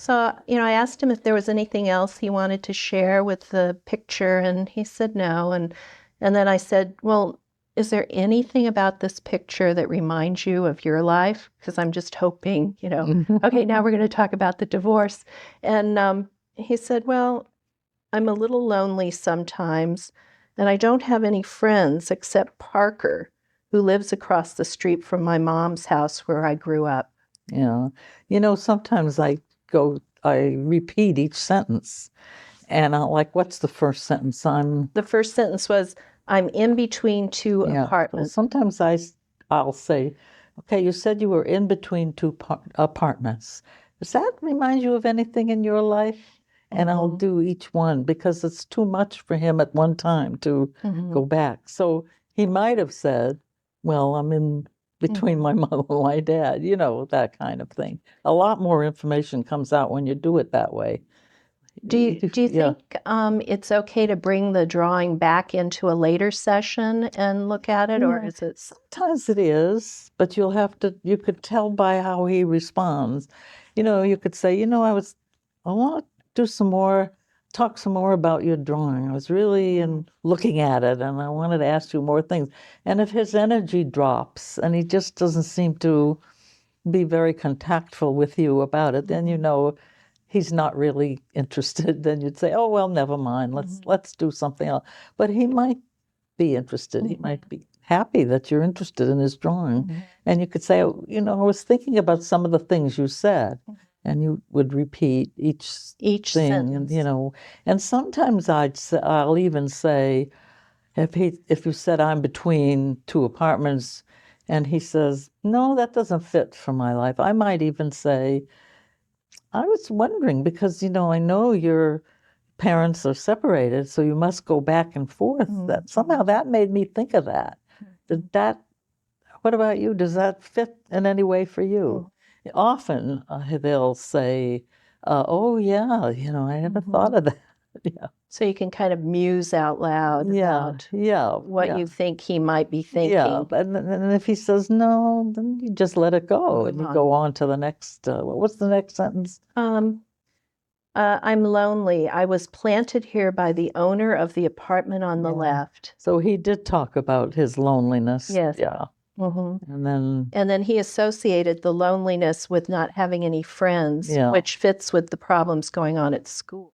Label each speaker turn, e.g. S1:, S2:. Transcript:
S1: So, I asked him if there was anything else he wanted to share with the picture, and he said no. And then I said, well, is there anything about this picture that reminds you of your life? Because I'm just hoping, okay, now we're going to talk about the divorce. And he said, well, I'm a little lonely sometimes, and I don't have any friends except Parker, who lives across the street from my mom's house where I grew up.
S2: Yeah. Sometimes I repeat each sentence, and I'm like, what's the first sentence?
S1: The first sentence was, I'm in between two apartments.
S2: So sometimes I'll say, okay, you said you were in between two apartments. Does that remind you of anything in your life? And I'll do each one because it's too much for him at one time to go back. So he might have said, well, I'm in between my mother and my dad, that kind of thing. A lot more information comes out when you do it that way.
S1: Do you think it's okay to bring the drawing back into a later session and look at it, or is it?
S2: Sometimes it is, but you could tell by how he responds. You could say, I want to talk some more about your drawing. I was really looking at it, and I wanted to ask you more things. And if his energy drops and he just doesn't seem to be very contactful with you about it, then he's not really interested. Then you'd say, oh, well, never mind. Let's do something else. But he might be interested. He might be happy that you're interested in his drawing. And you could say, I was thinking about some of the things you said. And you would repeat each thing,
S1: sentence.
S2: And sometimes I'll even say, if you said I'm between two apartments, and he says, no, that doesn't fit for my life, I might even say, I was wondering because I know your parents are separated, so you must go back and forth. That somehow that made me think of that. What about you? Does that fit in any way for you? Often they'll say, oh, yeah, I never thought of that. Yeah.
S1: So you can kind of muse out loud about what you think he might be thinking.
S2: Yeah, and if he says no, then you just let it go and you go on to the next, what's the next sentence?
S1: I'm lonely. I was planted here by the owner of the apartment on the left.
S2: So he did talk about his loneliness.
S1: Yes.
S2: Yeah. And
S1: then he associated the loneliness with not having any friends, which fits with the problems going on at school.